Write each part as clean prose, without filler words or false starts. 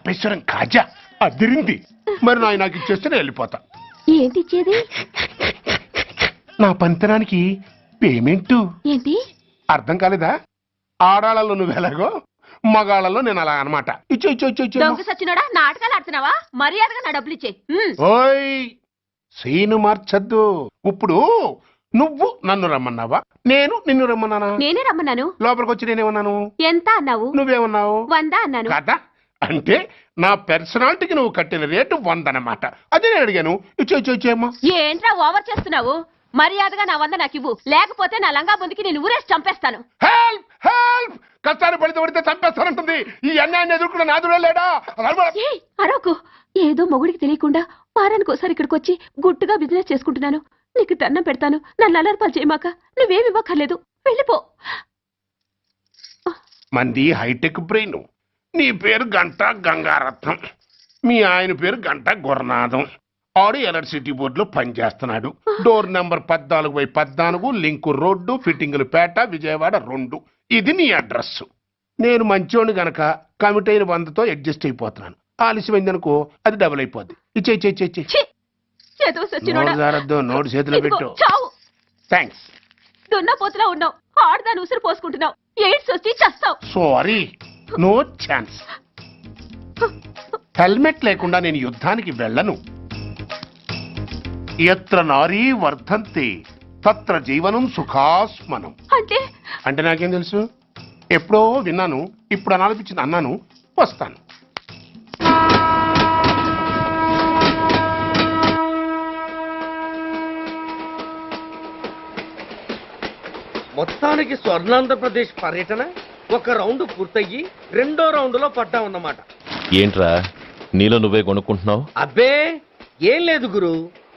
రాపేశ్వరం కాజా అదిరింది. మరి నాకు ఇచ్చేస్తే నేను వెళ్ళిపోతా. ఏంటి ఇచ్చేది? నా పంతనానికి పేమెంట్. ఏంటి అర్థం కాలేదా? ఆడాళ్ళలో నువ్వు ఎలాగో మగాళ్ళలో నేను అలా అనమాట. ఇచ్చో ఇచ్చో ఇచ్చో ఇచ్చో. దొంగ సచ్చినోడా, నాటకాలు ఆడుతున్నావా? మర్యాదగా నా డబ్బులు ఇచ్చే. ఓయ్ సీను మార్చద్దు. ఇప్పుడు నువ్వు నన్ను రమ్మన్నావా, నేను నిన్ను రమ్మన్నానా? నేనే రమ్మన్నాను. లోపలికి వచ్చి నేనేమన్నాను? ఎంత అన్నావు? నువ్వేమన్నావు? 100 అన్నాను కదా. అంటే నా పర్సనాలిటీకి నువ్వు కట్టిన రేటు 100 అన్నమాట. అదే నేను అడిగాను. ఇచ్చో ఇచ్చో ఇచ్చేమ్మా. ఏంట్రా ఓవర్ చేస్తున్నావు? మర్యాదగా నా 100 నాకు ఇవ్వు, లేకపోతే నా లంగా బొందికి నేను ఊరేసి చంపేస్తాను. Help help! కష్టాన్ని పడితే చంపేస్తానంటుంది. ఈ అన్యాయాన్ని ఎదుర్కొన్న నాదుడే లేడా? అరవకు. ఏదో మొగుడికి తెలియకుండా వారానికి ఒకసారి ఇక్కడికి వచ్చి గుట్టుగా బిజినెస్ చేసుకుంటున్నాను. నీకు దండం పెడతాను, నన్ను అలర్పాలు చేయమాక. నువ్వేమి ఇవ్వక్కర్లేదు, వెళ్ళిపో. మంది హైటెక్ బ్రెయిన్. నీ పేరు గంట గంగారత్నం, మీ ఆయన పేరు గంట గురునాథం. ఆడు ఎలక్ట్రిసిటీ బోర్డులో పనిచేస్తున్నాడు. డోర్ నెంబర్ 14/14, లింకు రోడ్డు, ఫిట్టింగులు పేట, విజయవాడ 2. ఇది నీ అడ్రస్. నేను మంచోని గనక కమిట్ అయిన 100తో అడ్జస్ట్ అయిపోతున్నాను. ఆలస్యమైందనుకో అది డబుల్ అయిపోద్ది. ఇచ్చే నోటు చేతిలో పెట్టు. థ్యాంక్స్. దున్నపోతులా ఉన్నావు, ఆడదాని ఉసురు పోసుకుంటున్నావు. ఎయిడ్స్ వచ్చి చస్తావు. Sorry, no chance. హెల్మెట్ లేకుండా నేను యుద్ధానికి వెళ్ళను. ఎత్ర నారీ వర్ధంతి తత్ర జీవనం సుఖాస్మనం. అంటే నాకేం తెలుసు? ఎప్పుడో విన్నాను, ఇప్పుడు అనాలనిపించింది అన్నాను. వస్తాను. మొత్తానికి స్వర్ణాంధ్రప్రదేశ్ పర్యటన ఒక రౌండ్ పూర్తయ్యి 2వ రౌండ్లో పడ్డామన్నమాట. ఏంట్రా నీలో నువ్వే కొనుక్కుంటున్నావు? అబ్బే ఏం లేదు గురు,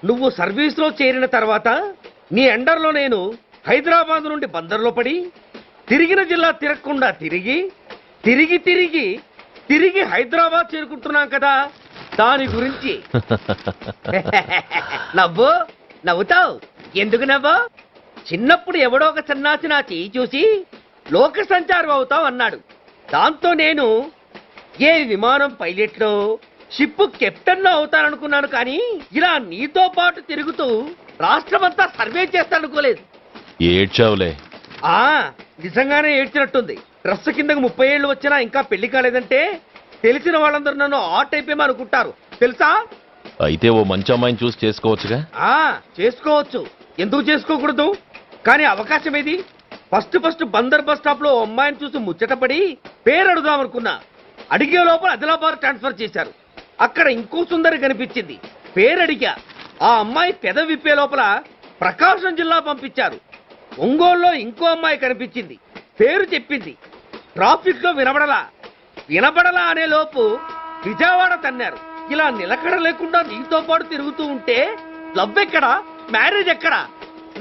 నువ్వు సర్వీస్లో చేరిన తర్వాత నీ అండర్లో నేను హైదరాబాద్ నుండి బందర్లో పడి తిరిగిన జిల్లా తిరగకుండా తిరిగి హైదరాబాద్ చేరుకుంటున్నాం కదా, దాని గురించి. నవ్వుతావు ఎందుకు నవ్వు? చిన్నప్పుడు ఎవడో ఒక సన్నాసి నా చేయి చూసి లోక సంచారం అవుతావు అన్నాడు. దాంతో నేను ఏ విమానం పైలట్లో, షిప్ కెప్టెన్ అవుతాననుకున్నాను. కానీ ఇలా నీతో పాటు తిరుగుతూ రాష్ట్రమంతా సర్వే చేస్తానుకోలేదు. ఏడ్చావులే. నిజంగానే ఏడ్చినట్టుంది. డ్రెస్ కిందకు 30 ఏళ్ళు వచ్చినా ఇంకా పెళ్లి కాలేదంటే తెలిసిన వాళ్ళందరూ నన్ను ఆ టైప్ ఏమో అనుకుంటారు తెలుసా. అయితే ఓ మంచి అమ్మాయిని చూసి చేసుకోవచ్చుగా. చేసుకోవచ్చు, ఎందుకు చేసుకోకూడదు? కానీ అవకాశం ఏది? ఫస్ట్ బందర్ బస్ స్టాప్ లో అమ్మాయిని చూసి ముచ్చటపడి పేరు అడుగుదామనుకున్నా. అడిగే లోపల ఆదిలాబాద్ ట్రాన్స్ఫర్ చేశారు. అక్కడ ఇంకో సుందరి కనిపించింది, పేరు అడిగా. ఆ అమ్మాయి పెద విప్పే లోపల ప్రకాశం జిల్లా పంపించారు. ఒంగోలులో ఇంకో అమ్మాయి కనిపించింది, పేరు చెప్పింది. ట్రాఫిక్ లో వినబడలా అనే లోపు విజయవాడ తన్నారు. ఇలా నిలకడ లేకుండా నీతో పాటు తిరుగుతూ ఉంటే లవ్ ఎక్కడా, మ్యారేజ్ ఎక్కడా?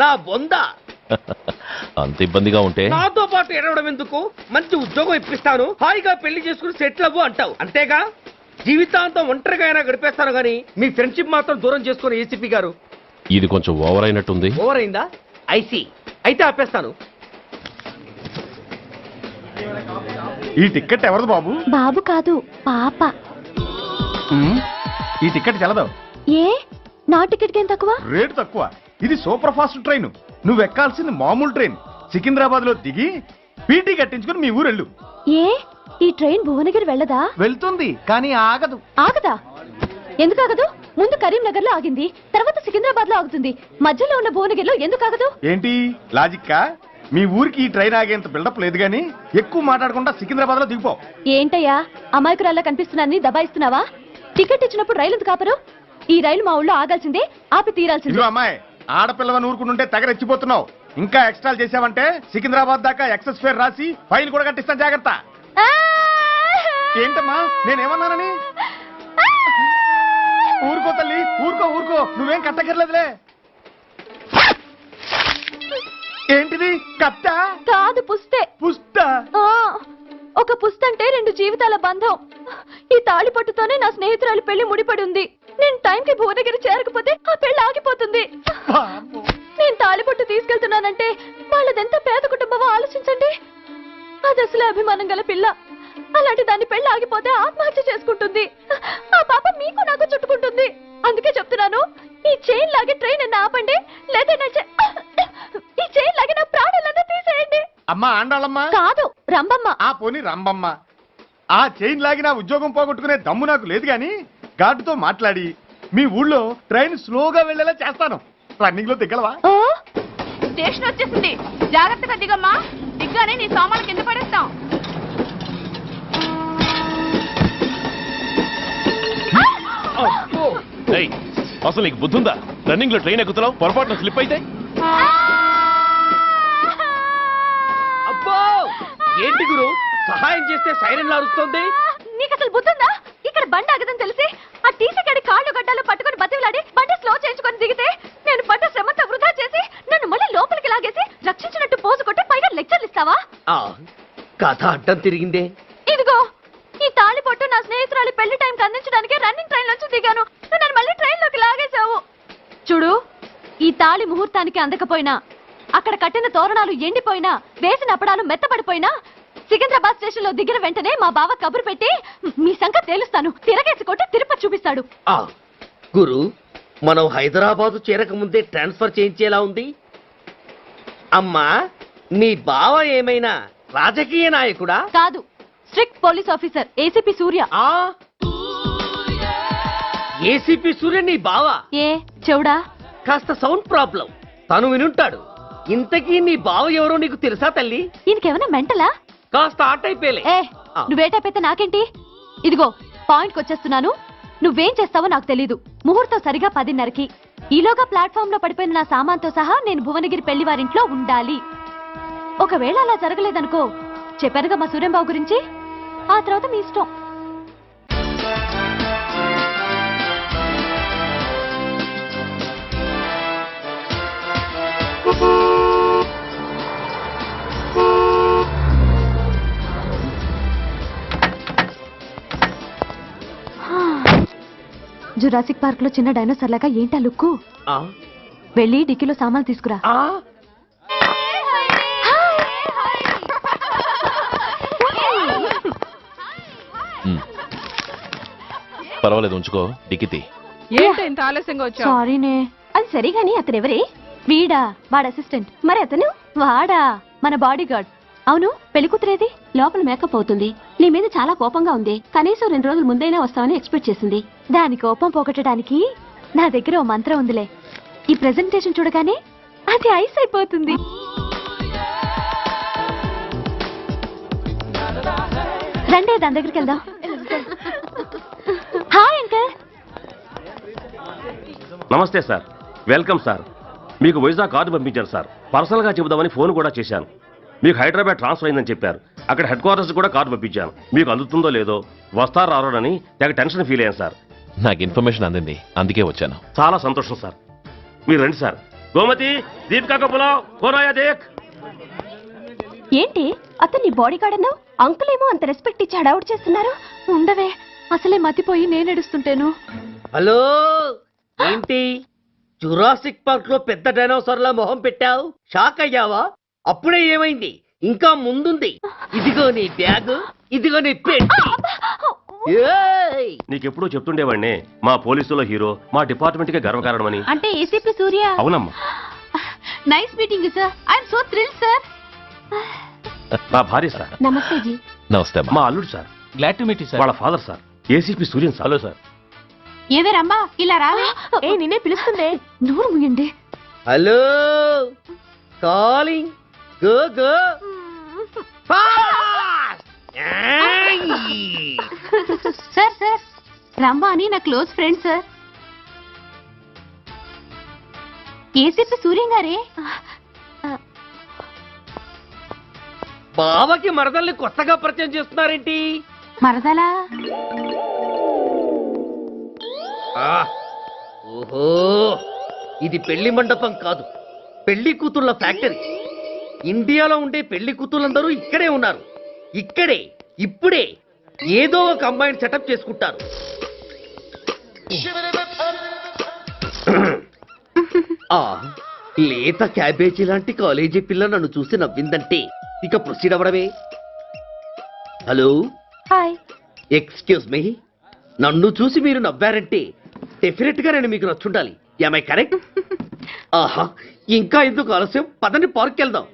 నా బొంద. అంత ఇబ్బందిగా ఉంటే నాతో పాటు ఎడవడం ఎందుకు? మంచి ఉద్యోగం ఇప్పిస్తాను, హాయిగా పెళ్లి చేసుకుని సెటిల్ అవ్వు అంటావు అంతేగా. జీవితాంతం ఒంటరిగా అయినా గడిపేస్తాను గానీ మీ ఫ్రెండ్షిప్ మాత్రం దూరం చేసుకుని ఏసీపీ గారు. ఇది కొంచెం ఓవర్ అయినట్టుంది. ఓవర్ అయిందా? ఐసీ, అయితే ఆపేస్తాను. ఈ టికెట్ ఎవరిది బాబు? బాబు కాదు, పాప. ఈ టికెట్ చెల్లదు. ఏ నా టికెట్ ఏం తక్కువ? రేటు తక్కువ. ఇది సూపర్ ఫాస్ట్ ట్రైన్. నువ్వు ఎక్కాల్సింది మామూలు ట్రైన్. సికింద్రాబాద్ లో దిగి పీటీ కట్టించుకుని మీ ఊరెళ్ళు. ఏ ఈ ట్రైన్ భువనగిరి వెళ్ళదా? వెళ్తుంది కానీ ఆగదు. ఆగదా? ఎందుకు ఆగదు? ముందు కరీంనగర్ లో ఆగింది, తర్వాత సికింద్రాబాద్ లో ఆగుతుంది. మధ్యలో ఉన్న భువనగిరిలో ఎందుకు ఆగదు? ఏంటి లాజిక్కా? మీ ఊరికి ఈ ట్రైన్ ఆగేంత బిల్డప్ లేదు గానీ ఎక్కువ మాట్లాడకుండా సికింద్రాబాద్ లో దిగిపో. ఏంటయ్యా అమాయకురాల్లా కనిపిస్తున్నాన్ని దబాయిస్తున్నావా? టికెట్ ఇచ్చినప్పుడు రైలు ఎందుకు ఆపరు? ఈ రైలు మా ఊళ్ళో ఆగాల్సిందే, ఆపి తీరాల్సిందే. అమ్మాయి, ఆడపిల్లవని ఊరుకుంటుంటే తెగరెచ్చిపోతున్నావు. ఇంకా ఎక్స్ట్రాలు చేసావంటే సికింద్రాబాద్ దాకా ఎక్సెస్ ఫేర్ రాసి ఫైన్ కూడా కట్టిస్తాను, జాగ్రత్త. ఏంటమ్మా నేనేమన్నానని? ఊరుకో తల్లి, ఊరుకో, నువ్వేం కట్టకర్లేదులే. ఏంటిది? కట్ట కాదు, పుస్తే. పుష్ట? ఒక పుస్తంటే 2 జీవితాల బంధం. ఈ తాళి పట్టుతోనే నా స్నేహితురాలి పెళ్లి ముడిపడి ఉంది. నేను టైంకి భువనగిరి చేరకపోతే ఆ పెళ్లి ఆగిపోతుంది. నేను తాళిబొట్టు తీసుకెళ్తున్నానంటే వాళ్ళదెంత పేద కుటుంబమో ఆలోచించండి. అది అసలు అభిమానం గల పిల్ల. అలాంటి దాని పెళ్లి ఆగిపోతే ఆత్మహత్య చేసుకుంటుంది. ఆ పాప మీకు నాకు చుట్టుకుంటుంది. అందుకే చెప్తున్నాను, ఈ చైన్ లాగే ట్రైన్ అన్న ఆపండి, లేదా ఈ చైన్ లాగే నా ప్రాణాలన్నా తీసేయండి. అమ్మా ఆండాళమ్మ కాదు, రంబమ్మ. ఆ పోని రంబమ్మ, ఆ చైన్ లాగి నా ఉద్యోగం పోగొట్టుకునే దమ్ము నాకు లేదు గాని గార్డుతో మాట్లాడి మీ ఊళ్ళో ట్రైన్ స్లోగా వెళ్ళేలా చేస్తాను. రన్నింగ్ లో దిగలవా? ఆ? స్టేషన్ వచ్చేసింది, జాగ్రత్తగా దిగమ్మా. దిగ్గానే నీ సామాన్లు కింద పడేస్తాం. ఏయ్, అసలు నీకు బుద్ధుందా? రన్నింగ్ లో ట్రైన్ ఎక్కుతున్నావు, పొరపాటున స్లిప్ అయితే అబ్బో ఏంటి గురు, సహాయం చేస్తే సైరన్ అరుస్తోంది. నీకు అసలు బుద్ధుందా? ఇక్కడ బండి ఆగదని తెలిసి ఆ టీసీ గడి కాళ్ళు గడ్డాలు పట్టుకొని బతిలాడి బండి స్లో చేయించుకొని దిగితే నేను పడ్డ శ్రమంతా వృధా చేసి నన్ను మళ్ళీ లోపలికి లాగేసి రక్షించినట్టు పోజు కొట్టి పైగా లెక్చర్లు ఇస్తావా? ఆ, కథ అడ్డం తిరిగిందే. ఇదిగో ఈ తాళి పొట్టు నా స్నేహితురాలి పెళ్లి టైంకి అందించడానికి రన్నింగ్ ట్రైన్ నుంచి దిగాను. నువ్వు నన్ను మళ్ళీ ట్రైన్ లోకి లాగేశావు. చూడు, ఈ తాళి ముహూర్తానికి అందకపోయినా, అక్కడ కట్టిన తోరణాలు ఎండిపోయినా, వేసిన అప్పడాలు మెత్తబడిపోయినా, సికింద్రాబాద్ స్టేషన్ లో దిగిన వెంటనే మా బావ కబురు పెట్టి మీ సంగతి తేలుస్తాను, తిరగేసి కొట్టి తిరుపతి చూపిస్తాడు. ఆ గురు, మనం హైదరాబాదు చేరక ముందే ట్రాన్స్ఫర్ చేయించేలా ఉంది. అమ్మా, నీ బావ ఏమైనా రాజకీయ నాయకుడా? కాదు, స్ట్రిక్ట్ పోలీస్ ఆఫీసర్ ఏసీపీ సూర్య. ఆ ఏసీపీ సూర్య నీ బావ? ఏ చెవుడా? కాస్త సౌండ్ ప్రాబ్లం, తను వినుంటాడు. ఇంతకీ నీ బావ ఎవరో నీకు తెలుసా తల్లి? ఈయనకేమైనా మెంటలా? కాస్త ఆట అయిపోయలే. ఏ నువ్వేటైపోతే నాకేంటి? ఇదిగో పాయింట్కి వచ్చేస్తున్నాను. నువ్వేం చేస్తావో నాకు తెలీదు. ముహూర్తం సరిగా 10:30కి. ఈలోగా ప్లాట్ఫామ్ లో పడిపోయిన నా సామాన్తో సహా నేను భువనగిరి పెళ్లి వారింట్లో ఉండాలి. ఒకవేళ అలా జరగలేదనుకో, చెప్పానుగా మా సూర్యంబాబు గురించి, ఆ తర్వాత మీ ఇష్టం. జురాసిక్ పార్క్ లో చిన్న డైనోసార్ లాగా ఏంటా లుక్కు? ఆ వెళ్ళి డిక్కీలో సామాన్లు తీసుకురా. ఆ పర్వాలేదు, ఉంచుకో. డిక్కితి. ఏంటి ఇంత ఆలస్యంగా వచ్చావు? సారీనే. అది సరే గాని అతనెవరే? వీడా, వాడు అసిస్టెంట్. మరి అతను? వాడా, మన బాడీ గార్డ్. అవును, పెళ్లి కూతురేది? లోపల మేకప్ అవుతుంది. నీ మీద చాలా కోపంగా ఉంది. కనీసం 2 రోజుల ముందైనా వస్తావని ఎక్స్పెక్ట్ చేసింది. దాని కోపం పోగొట్టడానికి నా దగ్గర ఓ మంత్రం ఉందిలే. ఈ ప్రెజెంటేషన్ చూడగానే అది ఐస్ అయిపోతుంది. రండి, దాని దగ్గరికి వెళ్దాం. Hi uncle. నమస్తే సార్, వెల్కమ్ సార్. మీకు వైజాగ్ కార్డు పంపించాను సార్. పర్సనల్గా చెబుదామని ఫోన్ కూడా చేశాను. మీకు హైదరాబాద్ ట్రాన్స్ఫర్ అయిందని చెప్పారు. అక్కడ హెడ్ క్వార్టర్స్ కూడా కార్డు పంపించాను. మీకు అందుతుందో లేదో, వస్తారో రారోడని తెగ టెన్షన్ ఫీల్ అయ్యాను సార్. నాకు ఇన్ఫర్మేషన్ అందింది, అందుకే వచ్చాను. చాలా సంతోషం సార్. మీరు రండి సార్. గోమతి, దీపికా కపులావ్, కోనాయా దేక్. ఏంటి అతన్ని బాడీ గార్డ్ అన్నావు? అంకుల్ ఏమో అంత రెస్పెక్ట్ ఇచ్చి హడావుడు చేస్తున్నారు. ఉండవే, అసలే మతిపోయి నేను ఎడుస్తుంటేను. హలో, ఏంటి జురాసిక్ పార్క్ లో పెద్ద డైనోసార్ లా మొహం పెట్టావు? షాక్ అయ్యావా? అప్పుడే ఏమైంది? ఇంకా ముందుంది. ఇదిగో నీ బ్యాగ్, ఇదిగో నీ పెట్టి. ఏయ్! నీకెప్పుడూ చెప్తుండేవాడిని, మా పోలీసులో హీరో, మా డిపార్ట్మెంట్కే గర్వకారణమని. అంటే ఏసీపీ సూర్య. అవునమ్మా. Nice meeting sir. I'm so thrill sir. నా భార్య సార్. నమస్తే జీ. నమస్తే అమ్మా. మా అల్లుడు sir. Glad to meet you sir. వాళ్ళ father sir, ACP Suryan sir. Hello sir. ఏవే రమ్మా, ఇలా రావే. ఏ నిన్నే పిలుస్తుందే. నోరు ముయండి. Hello, calling. Go go fast. Sir sir, Rambha అని నా close friend sir. ACP Suryam గారే. బావకి మరదల్ని కొత్తగా పరిచయం చేస్తున్నారేంటి? మరదలా? ఓహో, ఇది పెళ్లి మండపం కాదు, పెళ్లి కూతుళ్ళ ఫ్యాక్టరీ. ఇండియాలో ఉండే పెళ్లి కూతుళ్ళందరూ ఇక్కడే ఉన్నారు. ఇక్కడే, ఇప్పుడే ఏదో ఒక అమ్మాయిని సెటప్ చేసుకుంటారు. ఆ లేత క్యాబేజీ లాంటి కాలేజీ పిల్ల నన్ను చూసి నవ్విందంటే ఇక ప్రొసీడ్ అవ్వడమే. Hello, hi. ఎక్స్క్యూజ్ మీ, నన్ను చూసి మీరు నవ్వారంటే డెఫినెట్ గా నేను మీకు నచ్చుండాలి. I correct? ఆహా, ఇంకా ఎందుకు ఆలస్యం? పదండి పార్క్ వెళ్దాం.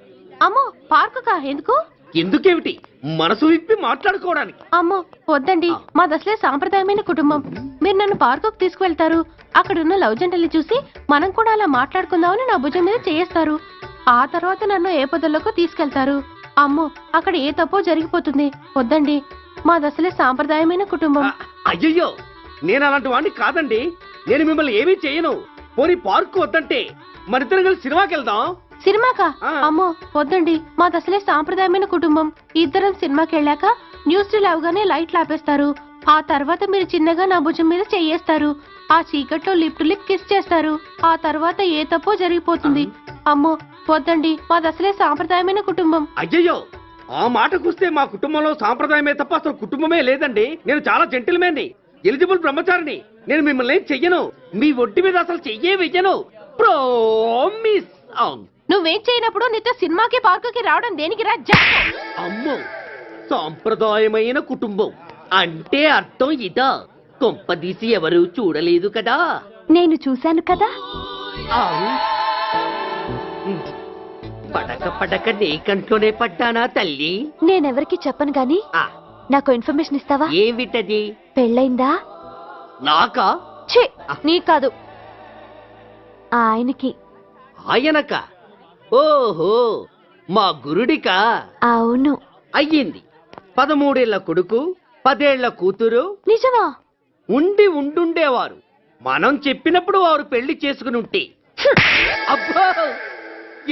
అమ్మో పార్కుకా? ఎందుకు? ఎందుకేమిటి, మనసు విప్పి మాట్లాడుకోవడానికి. అమ్మో వద్దండి, మాది అసలే సాంప్రదాయమైన కుటుంబం. మీరు నన్ను పార్కుకు తీసుకువెళ్తారు, అక్కడున్న లవ్ జంటల్ని చూసి మనం కూడా అలా మాట్లాడుకుందామని నా భుజం మీద చేస్తారు. ఆ తర్వాత నన్ను ఏ పొదల్లోకి తీసుకెళ్తారు. అమ్మో అక్కడ ఏ తప్పో జరిగిపోతుంది. వద్దండి, మాది అసలే సాంప్రదాయమైన కుటుంబం. అయ్యయ్యో, నేను అలాంటి వాడిని కాదండి. నేను మిమ్మల్ని ఏమీ చేయను. పోనీ పార్క్ వద్దంటే మనిద్దరం కలిసి సినిమాకి వెళ్దాం. సినిమాకా? ఆ. అమ్మో వద్దండి, మాది అసలే సాంప్రదాయమైన కుటుంబం. ఇద్దరం సినిమాకి వెళ్ళాక న్యూస్ అవగానే లైట్లు ఆపేస్తారు. ఆ తర్వాత మీరు చిన్నగా నా భుజం మీద చెయ్యేస్తారు. ఆ చీకట్లో లిప్ టు లిప్ కిస్ చేస్తారు. ఆ తర్వాత ఏ తప్పో జరిగిపోతుంది. అమ్మో వద్దండి, మాది అసలే సాంప్రదాయమైన కుటుంబం. అయ్యయ్యో, ఆ మాటకొస్తే మా కుటుంబంలో సాంప్రదాయమే తప్ప అసలు కుటుంబమే లేదండి. నేను చాలా జెంటిల్మెన్ని, ఎలిజిబుల్ బ్రహ్మచారిని. నేను మిమ్మల్ని ఏం చెయ్యను. మీ ఒంటి మీద అసలు చెయ్యే వెయ్యను. ప్రామిస్. నువ్వేం చేయనప్పుడు నీతో సినిమాకి పార్కుకి రావడం దేనికి రా? అమ్మో, సాంప్రదాయమైన కుటుంబం అంటే అర్థం ఇదా? కొంపదీసి ఎవరు చూడలేదు కదా? నేను చూశాను కదా. పడక పడక నీ కంట్లోనే పడ్డానా తల్లి? నేనెవరికి చెప్పను గాని ఆ, నాకు ఇన్ఫర్మేషన్ ఇస్తావా? ఏమిటది? పెళ్ళైందా? నాకా? ఛీ, నీ కాదు, ఆయనకి. ఆయనక? ఓహో, మా గురుడికా? అవును. అయ్యింది. 13 ఏళ్ల కొడుకు, 10 ఏళ్ల కూతురు నిజమా? ఉండుండేవారు. మనం చెప్పినప్పుడు వారు పెళ్లి చేసుకుని ఉంటే. అబ్బో,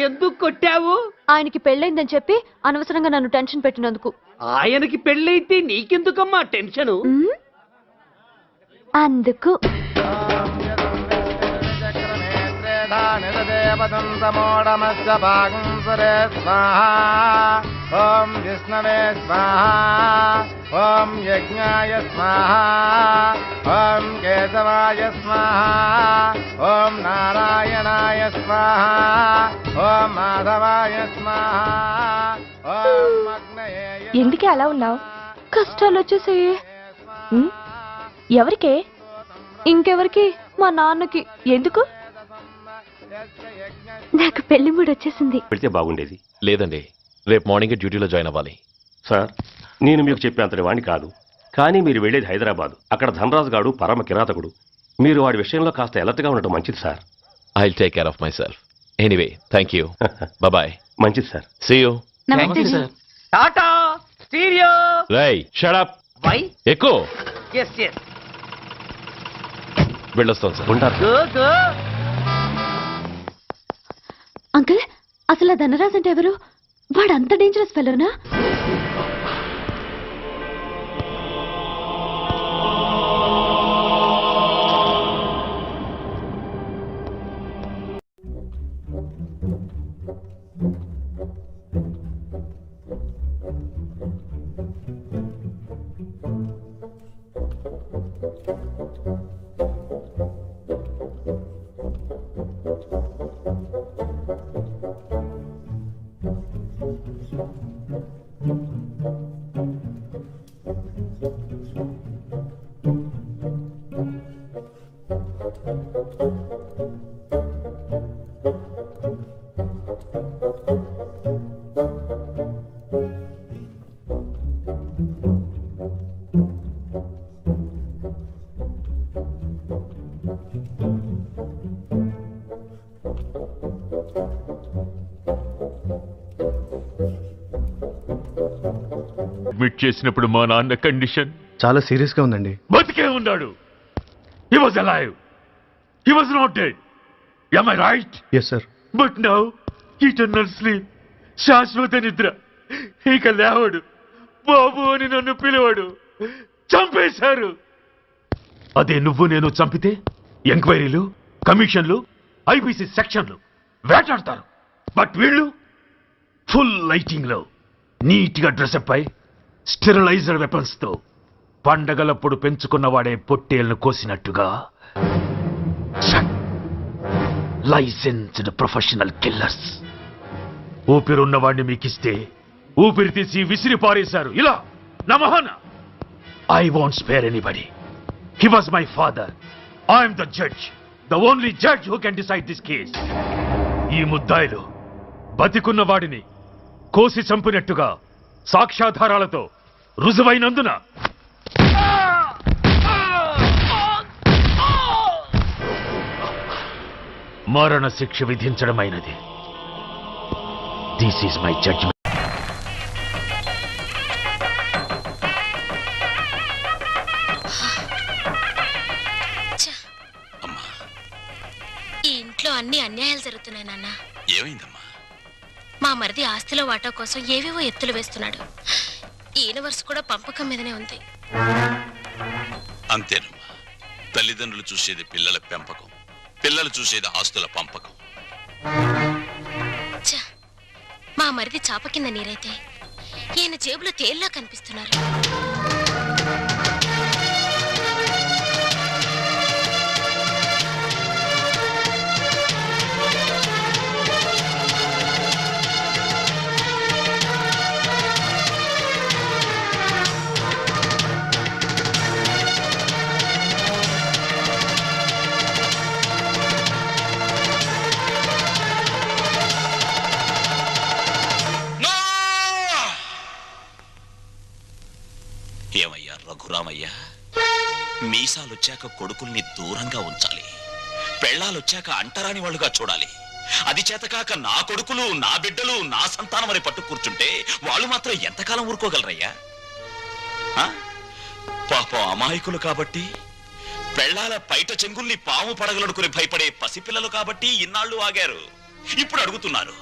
ఎందుకు కొట్టావు? ఆయనకి పెళ్ళైందని చెప్పి అనవసరంగా నన్ను టెన్షన్ పెట్టినందుకు. ఆయనకి పెళ్ళైతే నీకెందుకమ్మా టెన్షను? ఉమ్, అందుకు. ఓం విష్ణవే స్వాహా, ఓం యజ్ఞాయ స్వాహా, ఓం కేశవాయ స్వాహా, ఓం నారాయణాయ స్వాహా, ఓం మాధవాయ స్వాహా, ఓం అగ్నయే. ఎందుకే అలా ఉన్నావు? కష్టాలు వచ్చేసాయి. ఎవరికే? ఇంకెవరికి? మా నాన్నకి. ఎందుకు? నాకు పెళ్లి మూడు వచ్చేసింది. పెడితే బాగుండేది. లేదండి, రేపు మార్నింగ్ డ్యూటీలో జాయిన్ అవ్వాలి. సార్, నేను మీకు చెప్పేంతటి వాణ్ణి కాదు, కానీ మీరు వెళ్ళేది హైదరాబాద్. అక్కడ ధనరాజు గాడు పరమ కిరాతకుడు. మీరు వాడి విషయంలో కాస్త ఎలర్ట్గా ఉండటం మంచిది sir. I will take care of myself. Anyway, thank you. Bye. మంచిది sir. See you. Tata stereo. రై షట్ అప్. వై? ఎక్కువ ఎస్ ఎస్. వెళ్ళొస్తాను సార్. ఉంటారు. Go go. అంకుల్, అసలు ఆ ధనరాజ్ అంటే ఎవరు? వాడు అంత డేంజరస్ ఫెలోనా? అడ్మిట్ చేసినప్పుడు మా నాన్న కండిషన్ చాలా సీరియస్ గా ఉందండి. బతికే ఉన్నాడు. He was alive, he was not dead. Am I right? Yes sir. But now eternal sleep, శాశ్వత నిద్ర. ఇక లేవడు, బాబు అని నన్ను పిలవడు. చంపేశారు. అదే నువ్వు నేను చంపితే ఎంక్వైరీలు, కమిషన్లు, ఐపీసీ సెక్షన్లు వేటాడతారు. బట్ వీళ్ళు ఫుల్ లైటింగ్ లో నీట్ గా డ్రెస్అప్ అయి స్టెరిలైజర్ వెపన్స్ తో పండగలప్పుడు పెంచుకున్నవాడే పొట్టేళ్లను కోసినట్టుగా లైసెన్స్డ్ ప్రొఫెషనల్ కిల్లర్స్. ఊపిరున్నవాడిని మీకిస్తే ఊపిరి తీసి విసిరి పారేశారు ఇలా నమహన. I won't spare anybody. He was my father. I am the judge. The only judge who can decide this case. ఈ ముద్దాయిలు బతికున్న వాడిని కోసి చంపినట్టుగా సాక్ష్యాధారాలతో రుజువైనందున మరణ శిక్ష విధించడమైనది. This is my judgement. ఈ ఇంట్లో అన్ని అన్యాయాలు జరుగుతున్నాయి నాన్న. ఏమైందమ్మా? మా మరిది ఆస్తిలో వాటా కోసం ఏవేవో ఎత్తులు వేస్తున్నాడు. ఈ యూనివర్స్ కూడా పంపకం మీదనే ఉంది. అంతేనమ్మా, తల్లిదండ్రులు చూసేది పిల్లల పెంపకం, పిల్లలు చూసేది ఆస్తుల పంపకం. మా మరిది చాప కింద నీరైతే ఈయన జేబులో తేల్లా కనిపిస్తున్నారు. ఏమయ్యా రఘురామయ్య, మీసాలొచ్చాక కొడుకుల్ని దూరంగా ఉంచాలి, పెళ్ళాలొచ్చాక అంటరాని వాళ్ళుగా చూడాలి. అది చేతకాక నా కొడుకులు, నా బిడ్డలు, నా సంతానం అని పట్టు కూర్చుంటే వాళ్ళు మాత్రం ఎంతకాలం ఊరుకోగలరయ్యా? పాపం అమాయకులు కాబట్టి, పెళ్ళాల పైట చెంగుల్ని పాము పడగలడుకుని భయపడే పసిపిల్లలు కాబట్టి ఇన్నాళ్ళు ఆగారు. ఇప్పుడు అడుగుతున్నారు.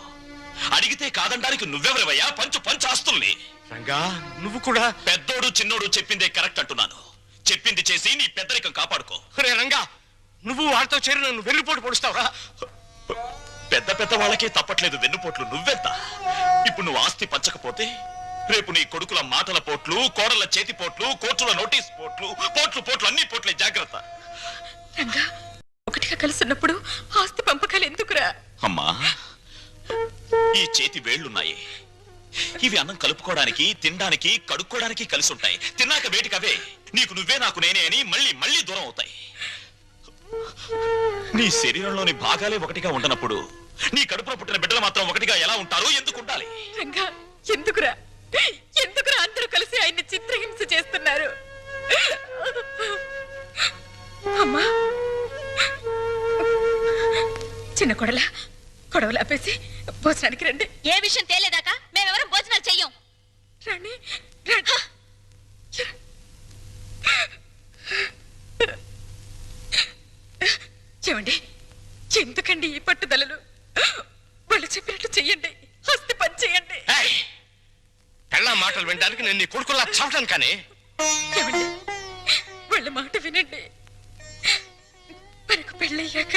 అడిగితే కాదండానికి నువ్వెవరివయ్యా? పంచు ఆస్తుల్ని. రంగా, నువ్వు కూడా పెద్దోడు చిన్నోడు చెప్పిందే కరెక్ట్ అంటున్నాను. చెప్పింది చేసి నీ పెద్దరికం కాపాడుకో. రే రంగా, నువ్వు వాడితో చేరి నన్ను వెన్నుపోటు పొడుస్తావురా? పెద్ద వాళ్ళకే తప్పట్లేదు వెన్నుపోట్లు, నువ్వెంత? ఇప్పుడు నువ్వు ఆస్తి పంచకపోతే రేపు నీ కొడుకుల మాటల పోట్లు, కోడల చేతి పోట్లు, కోర్టుల నోటీస్ పోట్లు అన్ని పోట్లే. జాగ్రత్త. రంగా, ఒకటిగా కలుసున్నప్పుడు ఆస్తి పంపకాలు ఎందుకురా? అమ్మా, ఈ చేతి వేళ్లున్నాయి, ఇవి అన్నం కలుపుకోవడానికి, తినడానికి, కడుక్కోవడానికి కలిసి ఉంటాయి. తిన్నాక వేటికి అవే నీకు నువ్వే నాకు నేనే అని మళ్ళీ దూరం అవుతాయి. నీ శరీరంలోని భాగాలే ఒకటిగా ఉండనప్పుడు నీ కడుపులో పుట్టిన బిడ్డలు మాత్రం ఒకటిగా ఎలా ఉంటారు? ఎందుకు ఉండాలి? రంగా, ఎందుకురా అందరూ కలిసి ఆయన్ని చిత్రహింస చేస్తున్నారు? అమ్మా, చిన్న కొడవలు ఆపేసి భోజనానికి రండి. ఏ విషయం తేలేదాకా మేమెవరం భోజనాలు చెయ్యం. రండి. ఏమండి, ఎందుకండి ఈ పట్టుదలలు? వాళ్ళు చెప్పినట్లు చెయ్యండి, ఆస్తి పని చెయ్యండి. పెళ్ళా మాటలు వినడానికి నేను నీ కొడుకులా చావటాను. కానీ ఏమండి, వాళ్ళ మాట వినండి. మనకు పెళ్ళయ్యాక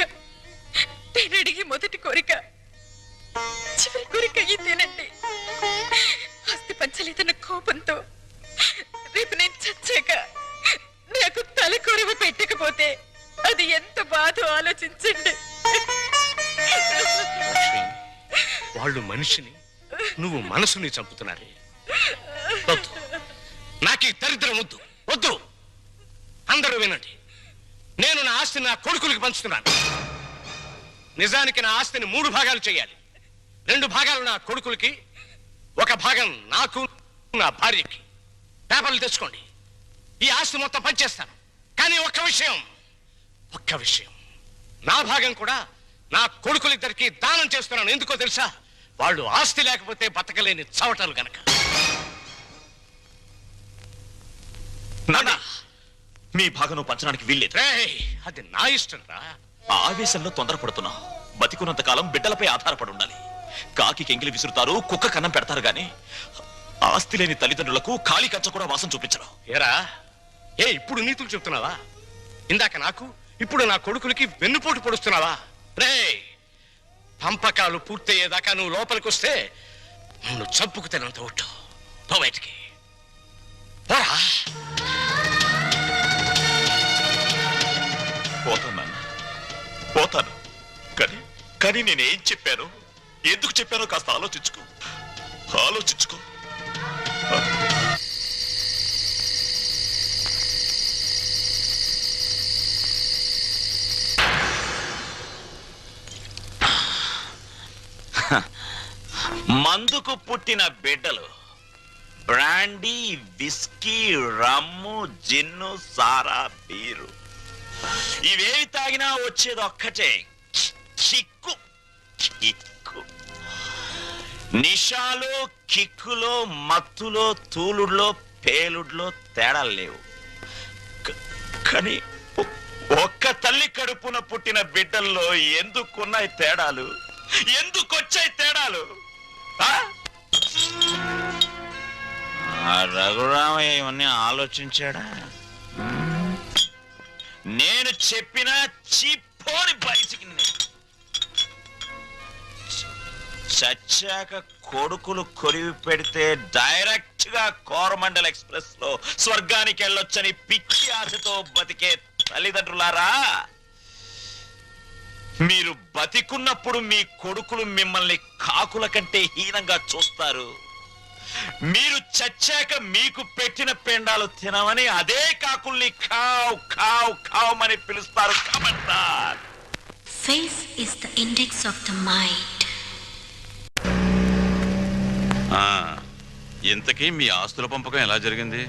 నేను అడిగి మొదటి కోరిక, చివరి కోరిక ఇదేనండి. ఆస్తి పంచలేదన్న కోపంతో రేపు నేను చచ్చాక నాకు తలకొరవ పెట్టకపోతే అది ఎంత బాధో ఆలోచించండి. వాళ్ళు మనిషిని, నువ్వు మనసుని చంపుతున్నారు. నాకు ఈ దరిద్రం వద్దు. అందరూ వినండి, నేను నా ఆస్తిని నా కొడుకులకి పంచుతున్నాను. నిజానికి నా ఆస్తిని 3 భాగాలు చేయాలి. 2 భాగాలు నా కొడుకులకి, 1 భాగం నాకు, నా భార్యకి. పేపర్లు తెచ్చుకోండి. ఈ ఆస్తి మొత్తం పనిచేస్తాను. కానీ ఒక్క విషయం, నా భాగం కూడా నా కొడుకులిద్దరికి దానం చేస్తున్నాను. ఎందుకో తెలుసా? వాళ్ళు ఆస్తి లేకపోతే బతకలేని చవటలు గనక. మీ భాగం పంచడానికి వీల్లేదు. అది నా ఇష్టం రా. ఆవేశంలో తొందరపడుతున్నావు. బతికున్నంత కాలం బిడ్డలపై ఆధారపడి ఉండాలి. కాకి ఎంగిలి విసురుతారు, కుక్క కన్నం పెడతారు గాని ఆస్తి లేని తల్లిదండ్రులకు ఖాళీ కంచ కూడా వాసం చూపించరు. ఏరా, ఇప్పుడు నీతులు చెప్తున్నావా? ఇందాక నాకు, ఇప్పుడు నా కొడుకులకి వెన్నుపోటు పొడుస్తున్నావా? పంపకాలు పూర్తయ్యేదాకా నువ్వు లోపలికి వస్తే నన్ను చంపుకు తినంత ఒట్టు. పో బయటికి. పోతాను. కానీ నేనేం చెప్పాను, ఎందుకు చెప్పానో కాస్త ఆలోచించుకో. మందుకు పుట్టిన బిడ్డలు బ్రాండీ, విస్కీ, రమ్ము, జిన్ను, సారా, బీరు ఇవేవి తాగినా వచ్చేది ఒక్కటే, కిక్కు. కిక్కు. నిషాలో, కిక్కులో, మత్తులో, తూలుడులో, పేలుడులో తేడాలు లేవు. కానీ ఒక్క తల్లి కడుపున పుట్టిన బిడ్డల్లో ఎందుకున్నాయి తేడాలు? ఎందుకొచ్చాయి తేడాలు? ఆ రఘురామయ్య ఇవన్నీ ఆలోచించాడా? నేను చెప్పిన చిప్పోని బయటికి చచ్చాక కొడుకులు కొరివి పెడితే డైరెక్ట్ గా కోరమండల్ ఎక్స్ప్రెస్ లో స్వర్గానికి వెళ్ళొచ్చని పిచ్చి ఆశతో బతికే తల్లిదండ్రులారా, మీరు బతికున్నప్పుడు మీ కొడుకులు మిమ్మల్ని కాకుల కంటే హీనంగా చూస్తారు. మీరు చచ్చాక మీకు పెట్టిన పెండాలు తినమని అదే కాకుల్ని ఖావ్ ఖావ్ ఖావ్ అని పిలుస్తారు. కమంటార్. Face is the index of the mind. ఇంతకీ మీ ఆస్తుల పంపకం ఎలా జరిగింది?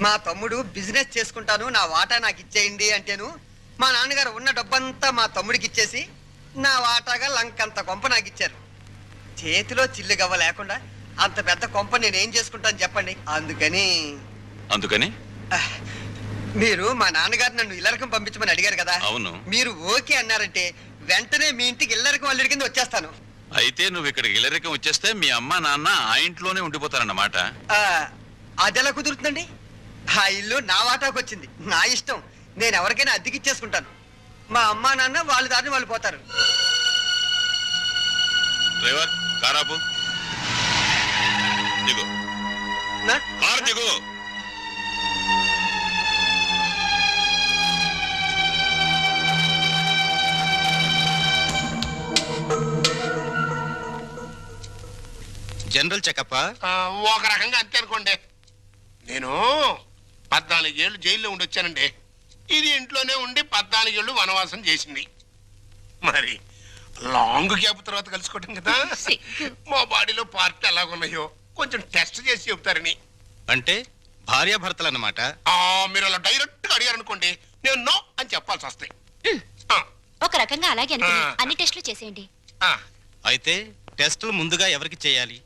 మా తమ్ముడు బిజినెస్ చేసుకుంటాను, నా వాటా నాకు ఇచ్చేయండి అంటేను మా నాన్నగారు ఉన్న డబ్బంతా మా తమ్ముడికి ఇచ్చేసి నా వాటాగా లంకంత కొంప నాకు ఇచ్చారు. చేతిలో చిల్లుగవ్వ లేకుండా అంత పెద్ద కొంప నేనేం చేసుకుంటాను చెప్పండి. అందుకని మీరు మా నాన్నగారు నన్ను ఇల్లరకం పంపించమని అడిగారు కదా. అవును. మీరు ఓకే అన్నారంటే వెంటనే మీ ఇంటికి ఇల్లరకం అల్లుడి కింద వచ్చేస్తాను. అయితే నువ్వు ఇక్కడికి ఇల్లరికం వచ్చేస్తే మీ అమ్మ నాన్న ఆ ఇంట్లోనే ఉండిపోతారన్నమాట. అదెలా కుదురుతుందండి? ఆ ఇల్లు నా వాటాకు వచ్చింది, నా ఇష్టం. నేను ఎవరికైనా అద్దెకిచ్చేసుకుంటాను. మా అమ్మా నాన్న వాళ్ళ దారిని వాళ్ళు పోతారు. డ్రైవర్ కారాపు దిగు. కారు దిగు. జనరల్ చెకప్ ఒక రకంగా అంతే అనుకోండి. నేను 14 ఏళ్ళు జైల్లో ఉండొచ్చానండి. ఇది ఇంట్లోనే ఉండి 14 ఏళ్ళు వనవాసం చేసింది. మరి లాంగ్ గ్యాప్ తర్వాత కలుసుకోవటం కదా. మా బాడీలో పార్ట్ ఎలాగున్నాయో కొంచెం టెస్ట్ చేసి చెప్తారని. అంటే భార్యాభర్తలు అన్నమాట. మీరు అలా డైరెక్ట్ గా అడిగారనుకోండి, నేను నో అని చెప్పాల్సి వస్తాయి. ఒక రకంగా అలాగే అన్ని టెస్టులు చేసేయండి. అయితే టెస్టులు ముందుగా ఎవరికి చేయాలి?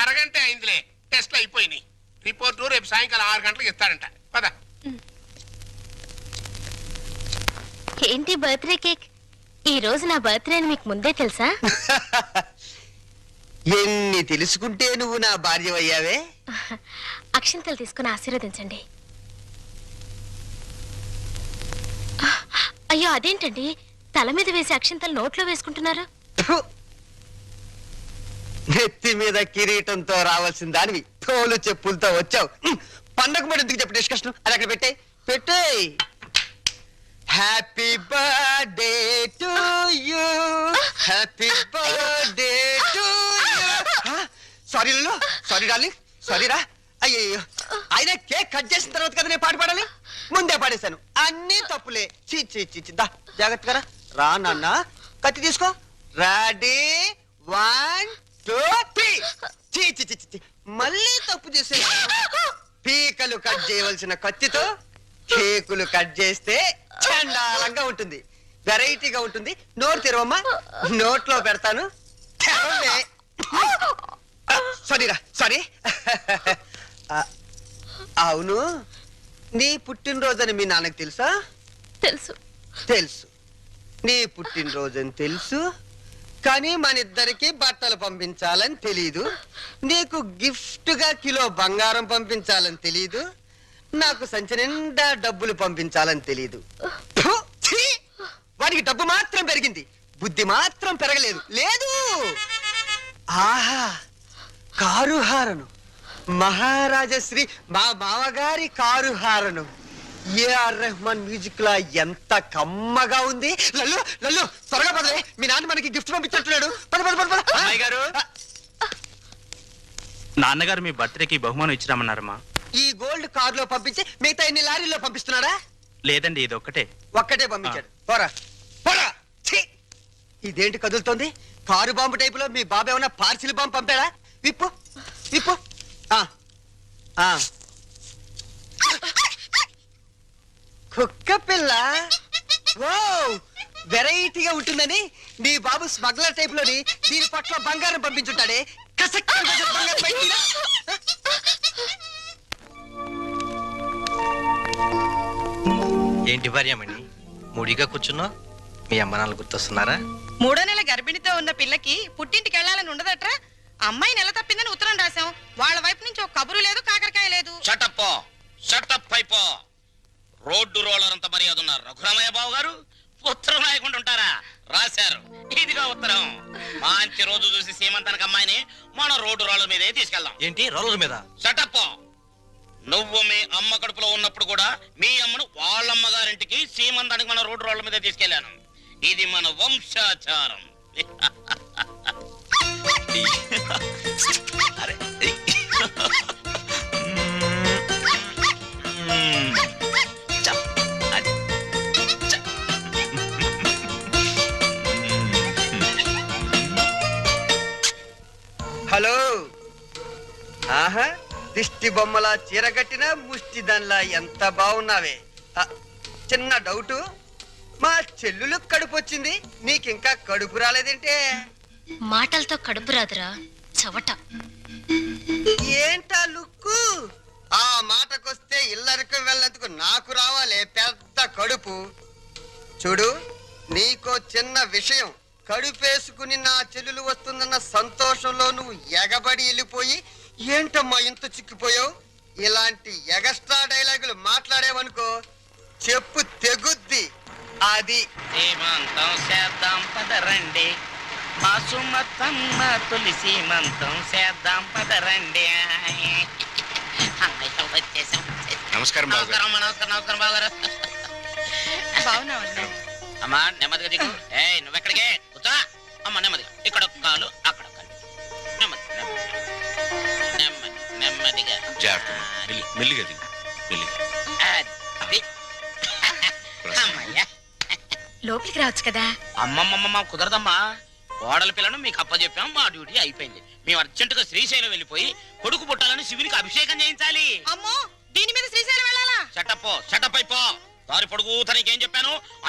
అరగంట అయిందిలే, టెస్ట్లు అయిపోయినాయి. రిపోర్టు రేపు సాయంకాలం 6 గంటలకు ఇస్తాడంట. పద. ఏంటి బర్త్డే కేక్? ఈ రోజు నా బర్త్డే అని మీకు ముందే తెలుసా? ఎన్ని తెలుసుకుంటే నువ్వు నా భార్యవయ్యావే. అక్షంతలు తీసుకుని ఆశీర్వదించండి. అయ్యో అదేంటండి, తల మీద వేసి అక్షంతలు నోట్లో వేసుకుంటున్నారు? నెత్తి మీద కిరీటంతో రావాల్సిన దానివి తోలు చెప్పులతో వచ్చావు. పండగ మరి ఎందుకు చెప్పు డిస్కషన్? అది అక్కడ పెట్టే. Happy birthday to you, happy birthday to you. Sorry Lillu, sorry darling, sorry రా. అయ్యో, ఆయన కేక్ కట్ చేసిన తర్వాత కదా నేను పాట పాడాలి, ముందే పాడేశాను. అన్ని తప్పులే. దా జాగ్రత్తగా రా నాన్న. కత్తి తీసుకో. రెడీ 1 2 3. మళ్ళీ తప్పు చేసే. పీకలు కట్ చేయవలసిన కత్తితో కేకులు కట్ చేస్తే చండాలంగా ఉంటుంది, వెరైటీగా ఉంటుంది. నోరు తెరవమ్మా, నోట్లో పెడతాను. తెరవే. సారీరా సారీ. అవును, నీ పుట్టినరోజని మీ నాన్నకి తెలుసా? తెలుసు. తెలుసు. నీ పుట్టినరోజని తెలుసు, కానీ మన ఇద్దరికి బట్టలు పంపించాలని తెలీదు. నీకు గిఫ్ట్ గా కిలో బంగారం పంపించాలని తెలీదు. నాకు సంచి నిండా డబ్బులు పంపించాలని తెలీదు. ఫు, ఛీ! వాడికి డబ్బు మాత్రం పెరిగింది, బుద్ధి మాత్రం పెరగలేదు. లేదు. ఆహా, కారు హారను, మహారాజశ్రీ మా మామగారి car horn. A R Rahman music లా ఎంత కమ్మగా ఉంది. లల్లు లల్లు త్వరగా పదవే, మీ నాన్న మనకి గిఫ్ట్ పంపించట్లేడు. పద పద పద పద. అమ్మాయి గారు, నాన్నగారు మీ బర్త్డేకి బహుమానం ఇచ్చిరామన్నారమ్మా. ఈ గోల్డ్ కార్ లో పంపించి మిగతా ఎన్ని లారీల్లో పంపిస్తున్నాడా? లేదండి, ఇది ఒక్కటే. ఒక్కటే పంపించాడు. పోరా పోరా. ఛీ! ఇదేంటి కదులుతోంది? కారు బాంబు టైపులో మీ బాబు ఏమన్నా పార్సిల్ బాంబు పంపాడా? విప్పు విప్పు. కుక్క పిల్ల. ఓ, వెరైటీగా ఉంటుందని నీ బాబు స్మగ్లర్ టైప్ లోని దీని పట్ల బంగారం పంపించుంటాడే. కసక్ బంగారం బయటికి రా. ఏంటి భార్యమణి ముడిగా కూర్చున్నా? మీ అమ్మ నాన్న గుర్తొస్తున్నారా? 3వ నెల గర్భిణితో ఉన్న పిల్లకి పుట్టింటికి వెళ్ళాలని ఉండదట్రా. అమ్మాయి నెల తప్పిందని ఉత్తరం రాశాం. వాళ్ళ వైపు నుంచి ఒక కబురు లేదు, కాకరకాయ లేదు. షటప్ షటప్ అయిపో. రోడ్డు రోలర్ అంత మర్యాద ఉన్నారు రఘురామయ్య బాబు గారు. ఉత్తరం రాయకుండా ఉంటారా? రాశారు. ఇదిగా ఉత్తరం. మంచి రోజు చూసి సీమంతానికి అమ్మాయిని మన రోడ్డు రోలర్ మీదే తీసుకెళ్దాం. ఏంటి రోలర్ మీద? షటప్. నువ్వు మీ అమ్మ కడుపులో ఉన్నప్పుడు కూడా మీ అమ్మను వాళ్ళమ్మ గారింటికి సీమంతానికి మన రోడ్డు రోడ్ల మీద తీసుకెళ్లాను. ఇది మన వంశాచారం. అరే హలో. ఆహా, దిష్టి బొమ్మలా చీర కట్టిన ముష్టి దానిలా ఎంత బాగున్నావే. చిన్న డౌటు, మా చెల్లులు కడుపు వచ్చింది, నీకింకా కడుపు రాలేదేంటే? మాటలతో కడుపు రాదురా చవట. ఏంటా లుక్కు? ఆ మాటకొస్తే ఇల్లరికి వెళ్ళేందుకు నాకు రావాలే పెద్ద కడుపు. చూడు, నీకో చిన్న విషయం. కడుపేసుకుని నా చెల్లెలు వస్తుందన్న సంతోషంలో నువ్వు ఎగబడి వెళ్ళిపోయి ఏంటమ్మా ఇంత చిక్కిపోయావు? ఇలాంటి ఎగస్ట్రా డైలాగులు మాట్లాడేవనుకో చెప్పు తెగుద్ది. అది సీమంతం చేద్దాం పదరండి, మా సుమతమ్మ తొలి సీమంతం చేద్దాం పదరండి. నమస్కారం నమస్కారం నమస్కారం బాబు గారు. బాగున్నావు అమ్మా నెమ్మదిగా దిగు. నువ్వెక్కడికే కూర్చో. అమ్మ నెమ్మదిగా, ఇక్కడ ఒక కాలు అక్కడ ఒక కాలు. నెమ్మది నెమ్మది నెమ్మదిగా మెల్లిగా దిగు. అది. అమ్మయ్యా. లోపలికి రావచ్చు కదా. అమ్మమ్మమ్మ కుదరదమ్మా. కోడల పిల్లను మీకు అప్పచెప్పాం, మా డ్యూటీ అయిపోయింది. మేము అర్జెంటుగా శ్రీశైలం వెళ్ళిపోయి కొడుకు పుట్టాలని శివునికి అభిషేకం చేయించాలి. అమ్మో, దీని మీద శ్రీశైలం వెళ్ళాలా? షటప్ అయిపో. దారి పొడుగు తనకేం చెప్పాను?